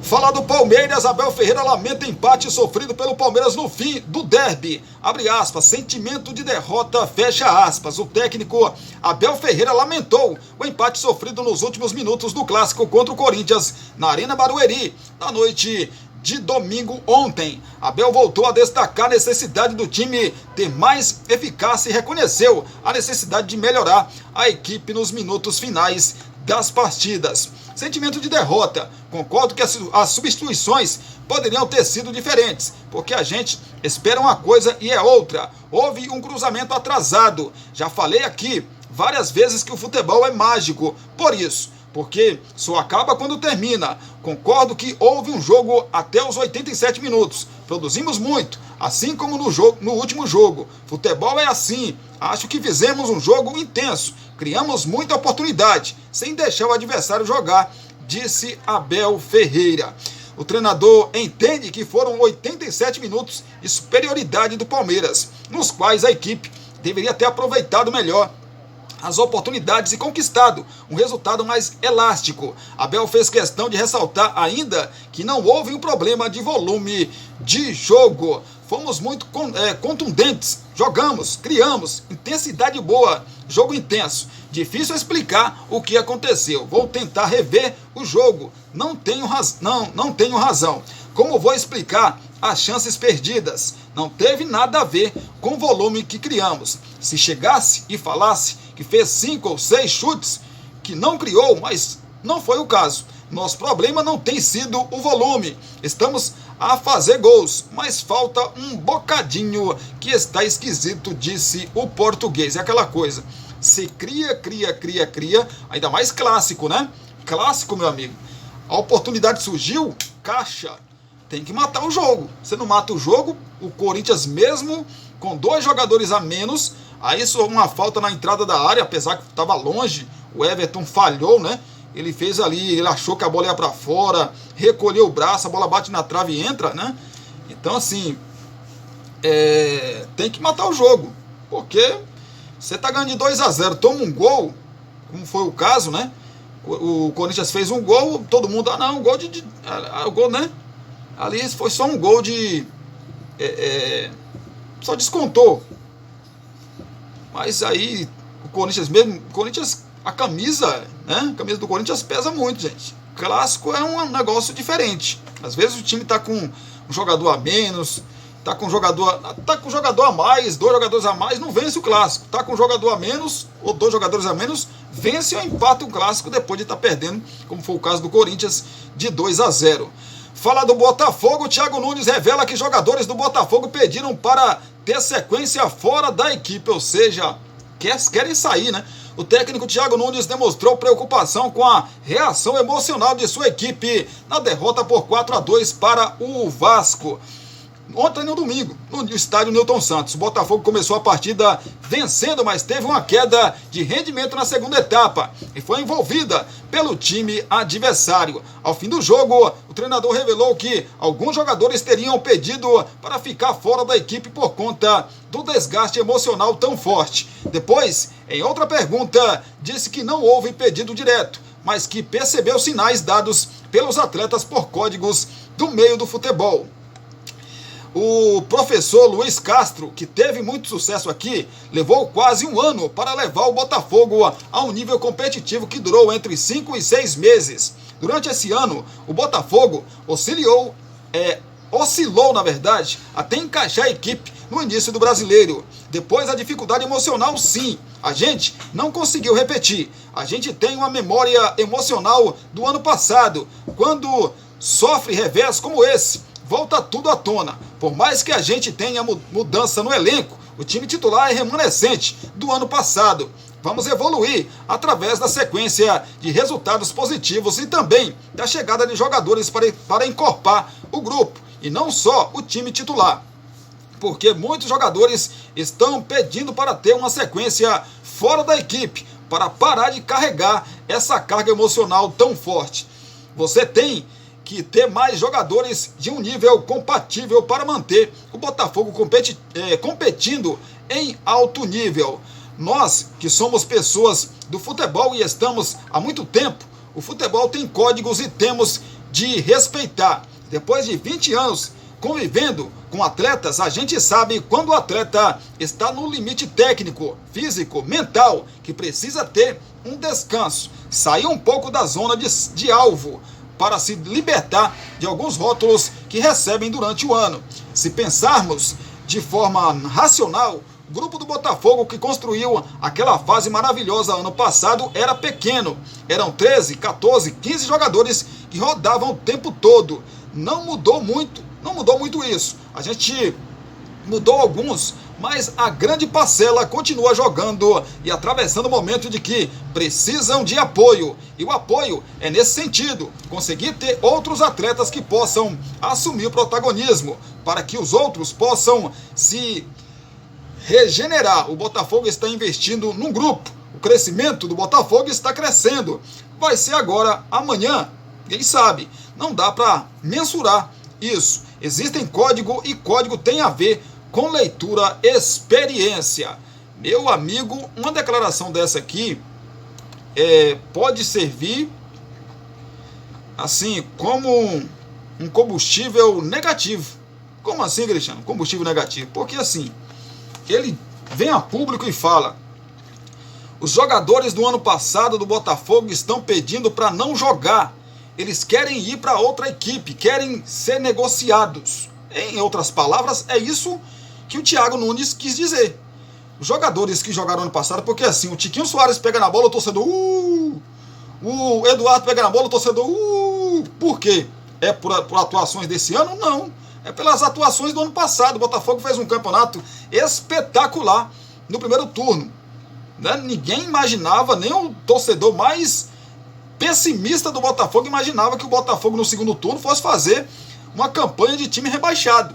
Falar do Palmeiras, Abel Ferreira lamenta empate sofrido pelo Palmeiras no fim do derby. Abre aspas, sentimento de derrota, fecha aspas. O técnico Abel Ferreira lamentou o empate sofrido nos últimos minutos do clássico contra o Corinthians na Arena Barueri, na noite de domingo ontem. Abel voltou a destacar a necessidade do time ter mais eficácia e reconheceu a necessidade de melhorar a equipe nos minutos finais das partidas. Sentimento de derrota. Concordo que as substituições poderiam ter sido diferentes, porque a gente espera uma coisa e é outra. Houve um cruzamento atrasado. Já falei aqui várias vezes que o futebol é mágico. Por isso, porque só acaba quando termina. Concordo que houve um jogo até os 87 minutos. Produzimos muito, assim como no último jogo. Futebol é assim. Acho que fizemos um jogo intenso. Criamos muita oportunidade, sem deixar o adversário jogar disse Abel Ferreira. O treinador entende que foram 87 minutos de superioridade do Palmeiras, nos quais a equipe deveria ter aproveitado melhor as oportunidades e conquistado um resultado mais elástico. Abel fez questão de ressaltar ainda que não houve um problema de volume de jogo. Fomos muito contundentes, jogamos, criamos, intensidade boa, jogo intenso. Difícil explicar o que aconteceu. Vou tentar rever o jogo. Não tenho razão. Como vou explicar as chances perdidas? Não teve nada a ver com o volume que criamos. Se chegasse e falasse que fez 5 ou 6 chutes, que não criou, mas não foi o caso. Nosso problema não tem sido o volume. Estamos a fazer gols, mas falta um bocadinho que está esquisito, disse o português. É aquela coisa, se cria, ainda mais clássico, né? Clássico, meu amigo. A oportunidade surgiu, caixa. Tem que matar o jogo. Você não mata o jogo, o Corinthians mesmo com 2 jogadores a menos, aí isso uma falta na entrada da área, apesar que estava longe, o Everton falhou, né? Ele fez ali, ele achou que a bola ia para fora, recolheu o braço, a bola bate na trave e entra, né? Então, assim, tem que matar o jogo, porque você tá ganhando de 2-0, toma um gol, como foi o caso, né? O Corinthians fez um gol, todo mundo, um gol o gol, né? Ali foi só um gol só descontou. Mas aí, o Corinthians mesmo, a camisa, né? A camisa do Corinthians pesa muito, gente. Clássico é um negócio diferente. Às vezes o time tá com um jogador a menos, tá com um jogador a mais, 2 jogadores a mais, não vence o clássico. Tá com um jogador a menos, ou 2 jogadores a menos, vence ou empata o clássico depois de estar perdendo, como foi o caso do Corinthians, de 2-0. Fala do Botafogo, Thiago Nunes revela que jogadores do Botafogo pediram para ter sequência fora da equipe, ou seja, querem sair, né? O técnico Thiago Nunes demonstrou preocupação com a reação emocional de sua equipe na derrota por 4-2 para o Vasco. Ontem, no domingo, no estádio Newton Santos, o Botafogo começou a partida vencendo, mas teve uma queda de rendimento na segunda etapa e foi envolvida pelo time adversário. Ao fim do jogo, o treinador revelou que alguns jogadores teriam pedido para ficar fora da equipe por conta do desgaste emocional tão forte. Depois, em outra pergunta, disse que não houve pedido direto, mas que percebeu sinais dados pelos atletas por códigos do meio do futebol. O professor Luiz Castro, que teve muito sucesso aqui, levou quase um ano para levar o Botafogo a um nível competitivo que durou entre 5 e 6 meses. Durante esse ano, o Botafogo oscilou, na verdade, até encaixar a equipe no início do Brasileiro. Depois, a dificuldade emocional, sim, a gente não conseguiu repetir. A gente tem uma memória emocional do ano passado, quando sofre revés como esse, volta tudo à tona. Por mais que a gente tenha mudança no elenco, o time titular é remanescente do ano passado. Vamos evoluir através da sequência de resultados positivos e também da chegada de jogadores para encorpar o grupo, e não só o time titular. Porque muitos jogadores estão pedindo para ter uma sequência fora da equipe, para parar de carregar essa carga emocional tão forte. Você tem que ter mais jogadores de um nível compatível para manter o Botafogo competindo em alto nível. Nós, que somos pessoas do futebol e estamos há muito tempo, o futebol tem códigos e temos de respeitar. Depois de 20 anos convivendo com atletas, a gente sabe quando o atleta está no limite técnico, físico, mental, que precisa ter um descanso, sair um pouco da zona de alvo, para se libertar de alguns rótulos que recebem durante o ano. Se pensarmos de forma racional, o grupo do Botafogo que construiu aquela fase maravilhosa ano passado era pequeno. Eram 13, 14, 15 jogadores que rodavam o tempo todo. Não mudou muito isso. A gente mudou alguns, mas a grande parcela continua jogando e atravessando o momento de que precisam de apoio. E o apoio é nesse sentido, conseguir ter outros atletas que possam assumir o protagonismo, para que os outros possam se regenerar. O Botafogo está investindo num grupo, o crescimento do Botafogo está crescendo. Vai ser agora, amanhã, Ninguém sabe. Não dá para mensurar isso. Existem código e código tem a ver com leitura, experiência. Meu amigo, uma declaração dessa aqui pode servir assim como um combustível negativo. Como assim, Cristiano? Combustível negativo? Porque assim, ele vem a público e fala: os jogadores do ano passado do Botafogo estão pedindo para não jogar. Eles querem ir para outra equipe, querem ser negociados. Em outras palavras, é isso que o Thiago Nunes quis dizer. Os jogadores que jogaram ano passado, porque assim, o Tiquinho Soares pega na bola, o torcedor o Eduardo pega na bola, o torcedor Por quê? É por atuações desse ano? Não. É pelas atuações do ano passado. O Botafogo fez um campeonato espetacular no primeiro turno. Né? Ninguém imaginava, nem o torcedor mais pessimista do Botafogo imaginava que o Botafogo no segundo turno fosse fazer uma campanha de time rebaixado.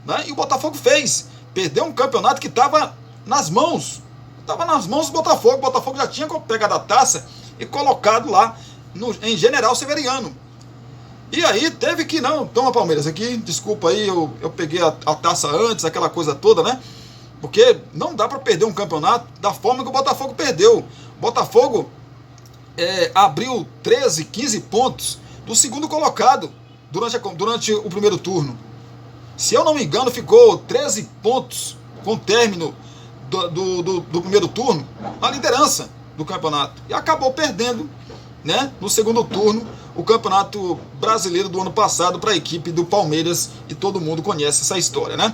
Né? E o Botafogo fez. Perdeu um campeonato que estava nas mãos. Estava nas mãos do Botafogo. O Botafogo já tinha pegado a taça e colocado lá em General Severiano. E aí teve que, não, toma Palmeiras aqui, desculpa aí, eu peguei a taça antes, aquela coisa toda, né? Porque não dá para perder um campeonato da forma que o Botafogo perdeu. O Botafogo abriu 13, 15 pontos do segundo colocado durante o primeiro turno. Se eu não me engano, ficou 13 pontos com o término do primeiro turno na liderança do campeonato. E acabou perdendo, né, no segundo turno o Campeonato Brasileiro do ano passado para a equipe do Palmeiras, e todo mundo conhece essa história, né?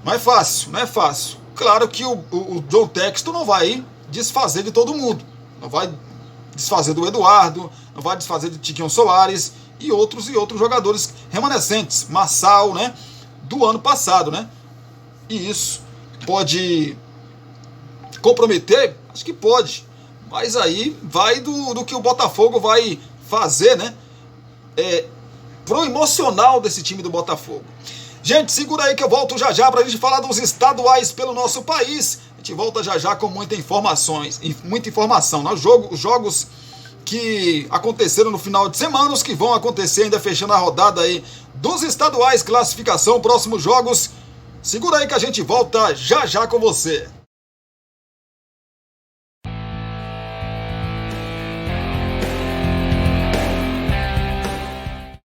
Não é fácil, não é fácil. Claro que o John Textor não vai desfazer de todo mundo, não vai desfazer do Eduardo, não vai desfazer de Tiquinho Soares e outros jogadores remanescentes, Massal, né, do ano passado, né? E isso pode comprometer? Acho que pode, mas aí vai do que o Botafogo vai fazer, né? Pro emocional desse time do Botafogo. Gente, segura aí que eu volto já já pra gente falar dos estaduais pelo nosso país. A gente volta já já com muita informação, né? Os jogos que aconteceram no final de semana, os que vão acontecer ainda fechando a rodada aí dos estaduais, classificação, próximos jogos. Segura aí que a gente volta já já com você.